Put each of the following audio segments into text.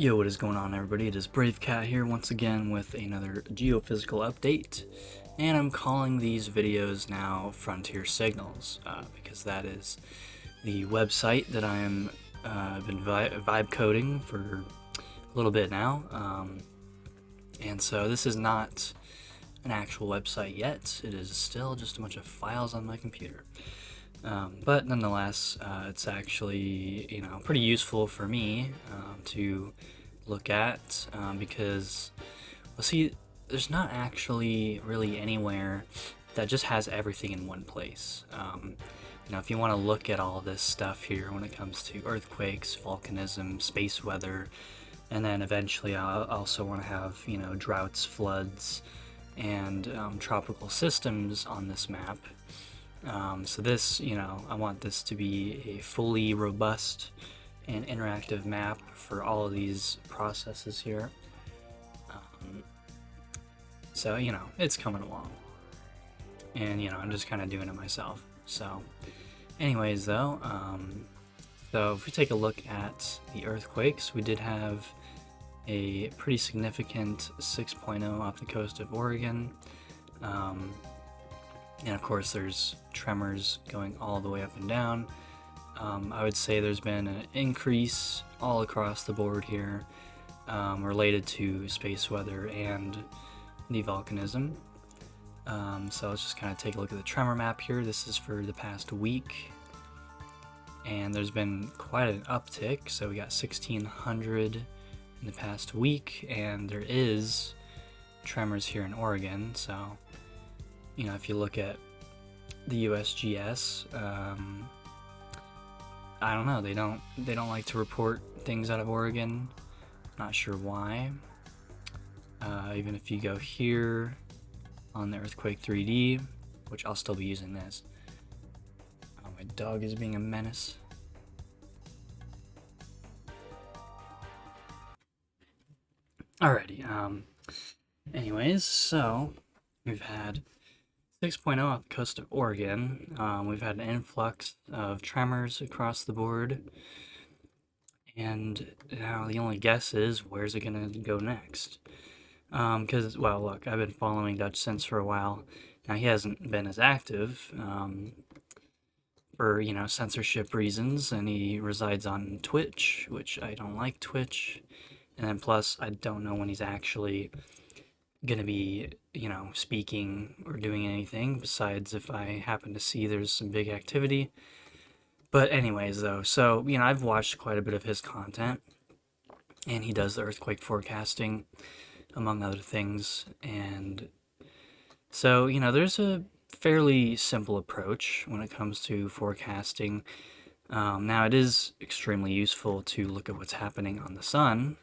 Yo, what is going on, everybody? It is Brave Cat here once again with another geophysical update, and I'm calling these videos now Frontier Signals because that is the website that I am been vibe coding for a little bit now, and so this is not an actual website yet. It is still just a bunch of files on my computer. But nonetheless, it's actually, pretty useful for me to look at because, well, see, there's not actually really anywhere that just has everything in one place. If you want to look at all this stuff here when it comes to earthquakes, volcanism, space weather, and then eventually I also want to have, droughts, floods, and tropical systems on this map. So this, I want this to be a fully robust and interactive map for all of these processes here. So, it's coming along. And, I'm just kind of doing it myself. So, anyways, though, so if we take a look at the earthquakes, we did have a pretty significant 6.0 off the coast of Oregon. And of course, there's tremors going all the way up and down. I would say there's been an increase all across the board here related to space weather and the volcanism. So let's just kind of take a look at the tremor map here. This is for the past week. And there's been quite an uptick. So we got 1,600 in the past week. And there is tremors here in Oregon. So if you look at the USGS, I don't know, they don't like to report things out of Oregon. Not sure why. Even if you go here on the EQ3D, which I'll still be using this. Oh, my dog is being a menace. Alrighty, anyways, so we've had 6.0 off the coast of Oregon. We've had an influx of tremors across the board. And now the only guess is, where's it going to go next? Because, well, look, I've been following Dutch Sense for a while. Now, he hasn't been as active for, censorship reasons, and he resides on Twitch, which I don't like Twitch. And then plus, I don't know when he's actually gonna be, speaking or doing anything besides if I happen to see there's some big activity. But anyways, though, so, I've watched quite a bit of his content, and he does the earthquake forecasting, among other things, and so, there's a fairly simple approach when it comes to forecasting. Now, it is extremely useful to look at what's happening on the sun,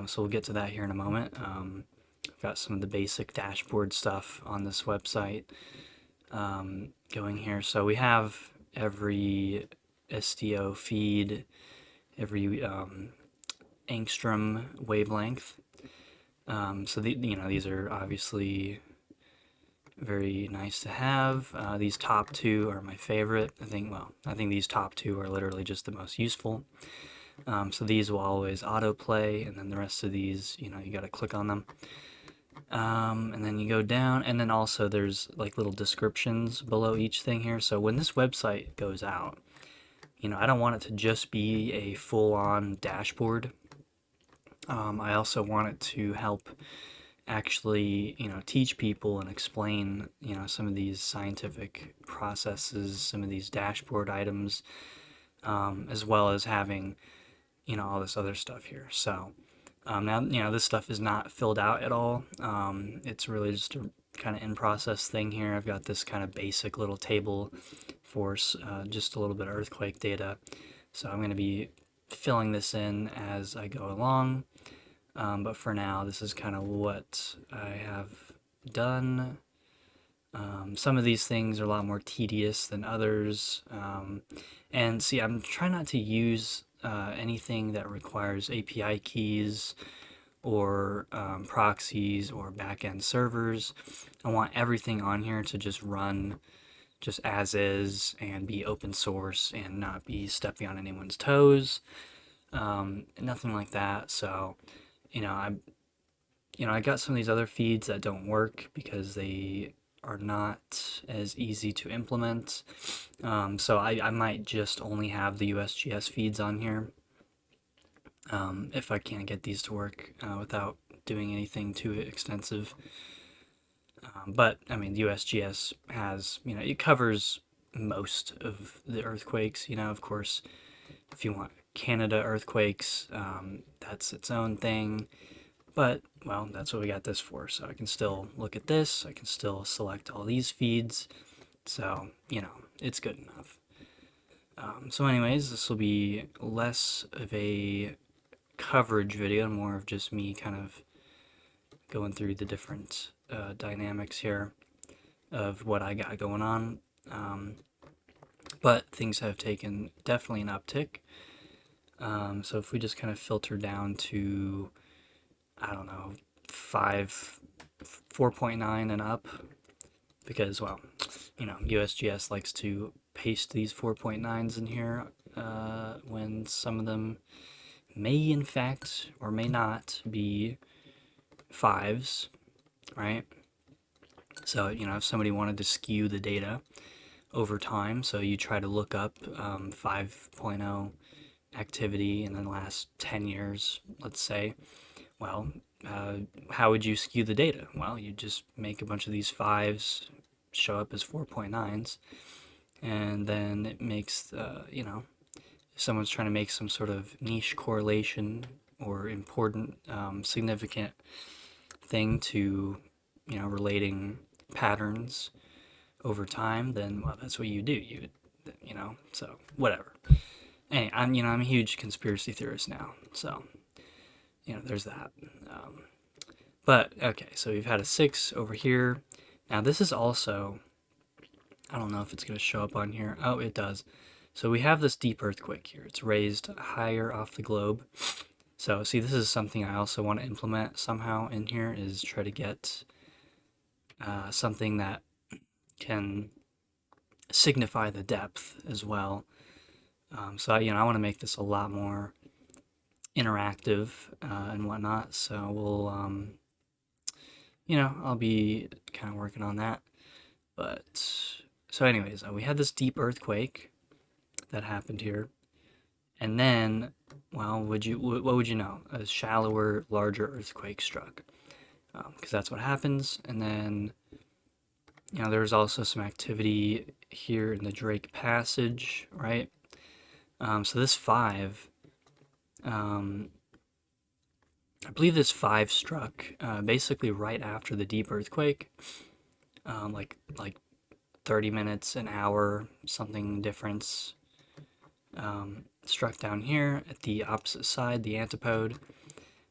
so we'll get to that here in a moment. Got some of the basic dashboard stuff on this website going here. So we have every SDO feed, every angstrom wavelength. So these are obviously very nice to have. These top two are my favorite. I think these top two are literally just the most useful. So these will always autoplay, and then the rest of these, you got to click on them. And then you go down, and then also there's like little descriptions below each thing here. So when this website goes out, I don't want it to just be a full-on dashboard. I also want it to help actually, teach people and explain, some of these scientific processes, some of these dashboard items, as well as having, all this other stuff here. So now, this stuff is not filled out at all. It's really just a kind of in-process thing here. I've got this kind of basic little table for just a little bit of earthquake data. So I'm going to be filling this in as I go along. But for now, this is kind of what I have done. Some of these things are a lot more tedious than others. And see, I'm trying not to use anything that requires API keys or proxies or backend servers. I want everything on here to just run just as is and be open source and not be stepping on anyone's toes. nothing like that. So, you know, I got some of these other feeds that don't work because they are not as easy to implement. So I might just only have the USGS feeds on here if I can't get these to work without doing anything too extensive. But I mean, the USGS has, it covers most of the earthquakes. Of course, if you want Canada earthquakes, that's its own thing. But, well, that's what we got this for. So I can still look at this. I can still select all these feeds. So, it's good enough. So anyways, this will be less of a coverage video, more of just me kind of going through the different dynamics here of what I got going on. But things have taken definitely an uptick. So if we just kind of filter down to, I don't know, 4.9 and up, because, well, USGS likes to paste these 4.9s in here when some of them may in fact or may not be 5s, right? So, if somebody wanted to skew the data over time, so you try to look up 5.0 activity in the last 10 years, let's say, well, how would you skew the data? Well, you just make a bunch of these 5s show up as 4.9s, and then it makes, if someone's trying to make some sort of niche correlation or important, significant thing to, relating patterns over time, then, well, that's what you do. So whatever. Anyway, I'm a huge conspiracy theorist now, so, there's that. But, okay, so we've had a 6 over here. Now, this is also, I don't know if it's going to show up on here. Oh, it does. So we have this deep earthquake here. It's raised higher off the globe. So, see, this is something I also want to implement somehow in here, is try to get something that can signify the depth as well. So, I want to make this a lot more interactive and whatnot. So we'll, I'll be kind of working on that. But, so anyways, we had this deep earthquake that happened here. And then, well, what would you know? A shallower, larger earthquake struck. Because that's what happens. And then, there's also some activity here in the Drake Passage, right? So this 5, I believe this 5 struck basically right after the deep earthquake, like 30 minutes, an hour, something difference. Struck down here at the opposite side, the antipode,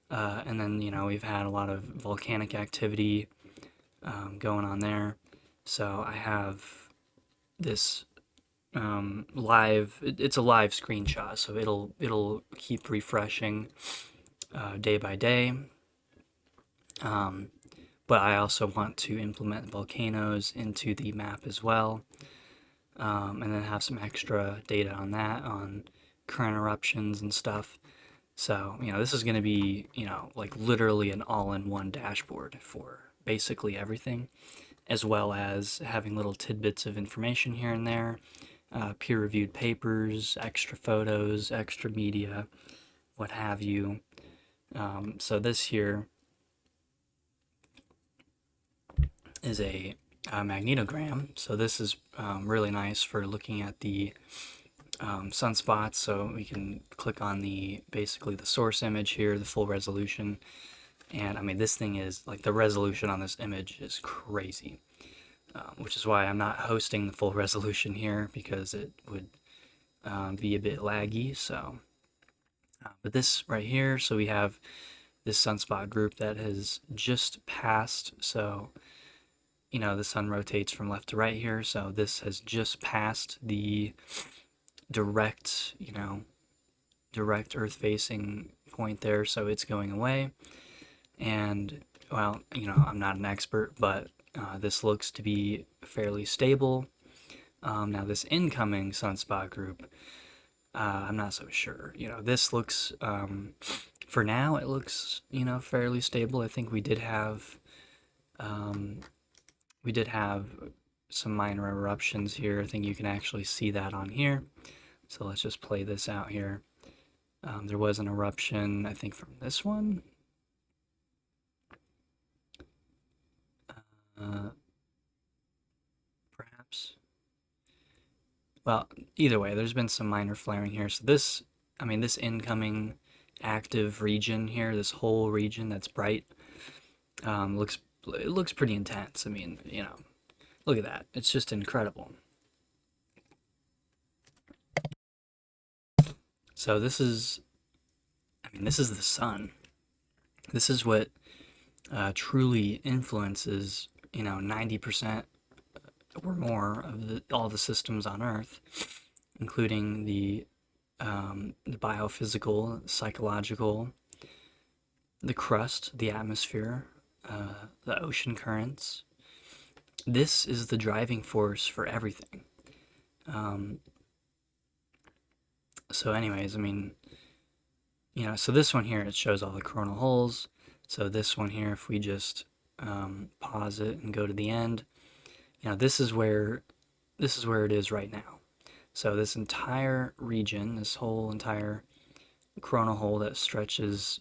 and then we've had a lot of volcanic activity going on there. So I have this live. It's a live screenshot, so it'll keep refreshing day by day. But I also want to implement volcanoes into the map as well, and then have some extra data on that, on current eruptions and stuff. So, this is going to be, like literally an all-in-one dashboard for basically everything, as well as having little tidbits of information here and there, peer-reviewed papers, extra photos, extra media, what have you. So this here is a magnetogram. So this is really nice for looking at the sunspots. So we can click on basically the source image here, the full resolution. And I mean, this thing is, like, the resolution on this image is crazy, which is why I'm not hosting the full resolution here, because it would be a bit laggy. So, but this right here, so we have this sunspot group that has just passed. So, the sun rotates from left to right here. So this has just passed the direct, direct Earth-facing point there. So it's going away. And, well, I'm not an expert, but this looks to be fairly stable. Now, this incoming sunspot group, I'm not so sure. This looks, for now, it looks, fairly stable. I think um, we did have some minor eruptions here. I think you can actually see that on here. So let's just play this out here. There was an eruption, I think, from this one. Uh, Perhaps. Well, either way, there's been some minor flaring here. So this, I mean, this incoming active region here, this whole region that's bright, it looks pretty intense. I mean, look at that. It's just incredible. So this is the sun. This is what truly influences, 90% or more of all the systems on Earth, including the biophysical, psychological, the crust, the atmosphere, the ocean currents. This is the driving force for everything. So anyways, I mean, so this one here, it shows all the coronal holes. So this one here, if we just pause it and go to the end, this is where it is right now. So this entire region, this whole entire coronal hole that stretches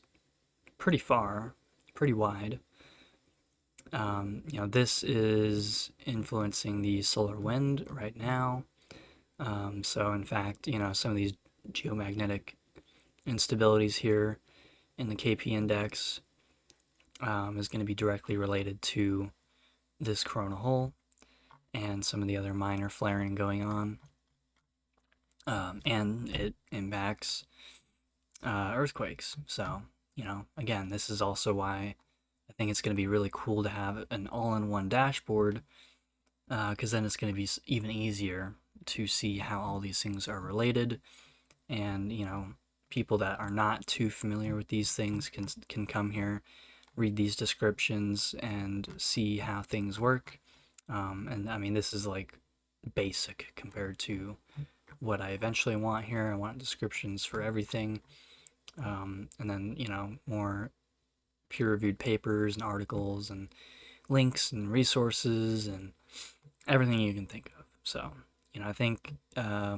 pretty far, pretty wide, this is influencing the solar wind right now. So in fact, some of these geomagnetic instabilities here in the KP index is going to be directly related to this coronal hole and some of the other minor flaring going on. And it impacts earthquakes. So, again, this is also why I think it's going to be really cool to have an all-in-one dashboard, because then it's going to be even easier to see how all these things are related. And, people that are not too familiar with these things can come here, read these descriptions, and see how things work. And I mean, this is like basic compared to what I eventually want here. I want descriptions for everything. And then, more peer-reviewed papers and articles and links and resources and everything you can think of. So, I think, I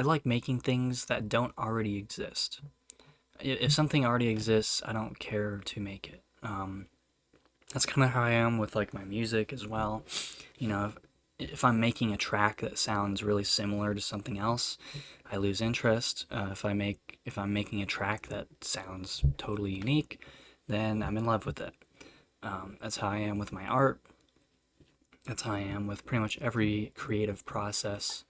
like making things that don't already exist. If something already exists, I don't care to make it. That's kind of how I am with like my music as well. If I'm making a track that sounds really similar to something else, I lose interest. If I'm making a track that sounds totally unique, then I'm in love with it. That's how I am with my art. That's how I am with pretty much every creative process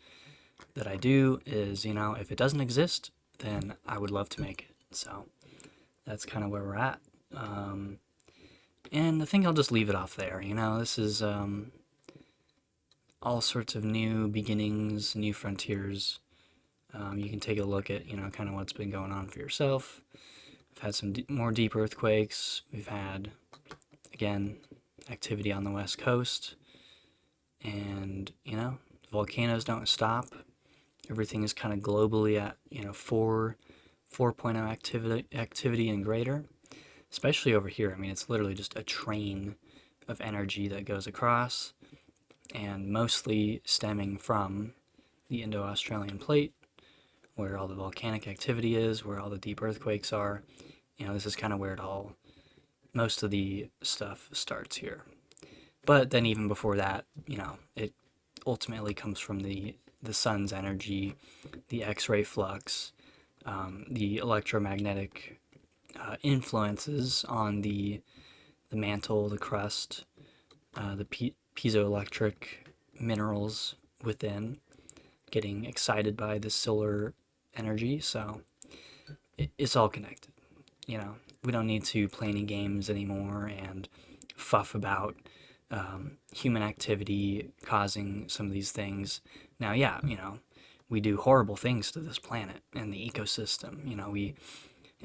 that I do. Is if it doesn't exist, then I would love to make it. So that's kind of where we're at. And I think I'll just leave it off there. This is all sorts of new beginnings, new frontiers. You can take a look at, kind of what's been going on for yourself. We've had some more deep earthquakes. We've had, again, activity on the West Coast. And, volcanoes don't stop. Everything is kind of globally at, 4.0 activity and greater. Especially over here. I mean, it's literally just a train of energy that goes across, and mostly stemming from the Indo-Australian plate, where all the volcanic activity is, where all the deep earthquakes are. This is kind of where most of the stuff starts here. But then even before that, it ultimately comes from the sun's energy, the X-ray flux, the electromagnetic influences on the mantle, the crust, the piezoelectric minerals within, getting excited by the solar energy. So it's all connected. We don't need to play any games anymore and fuff about human activity causing some of these things. Now, yeah, we do horrible things to this planet and the ecosystem.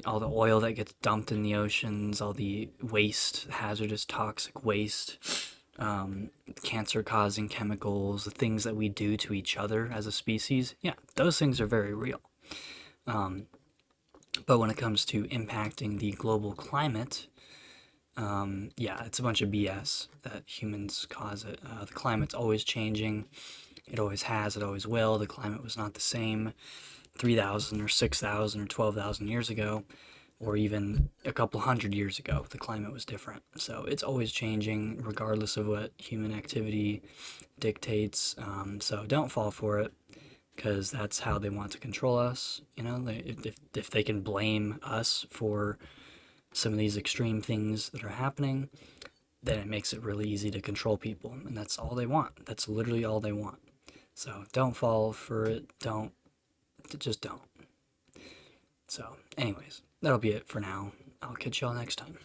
All the oil that gets dumped in the oceans, all the waste, hazardous, toxic waste, cancer-causing chemicals, the things that we do to each other as a species, yeah, those things are very real. But when it comes to impacting the global climate, yeah, it's a bunch of BS that humans cause it. The climate's always changing. It always has, it always will. The climate was not the same 3,000 or 6,000 or 12,000 years ago, or even a couple hundred years ago. The climate was different. So it's always changing regardless of what human activity dictates. So don't fall for it, because that's how they want to control us. You know, if they can blame us for some of these extreme things that are happening, then it makes it really easy to control people. And that's all they want. That's literally all they want. So don't fall for it. Just don't. So anyways, that'll be it for now. I'll catch y'all next time.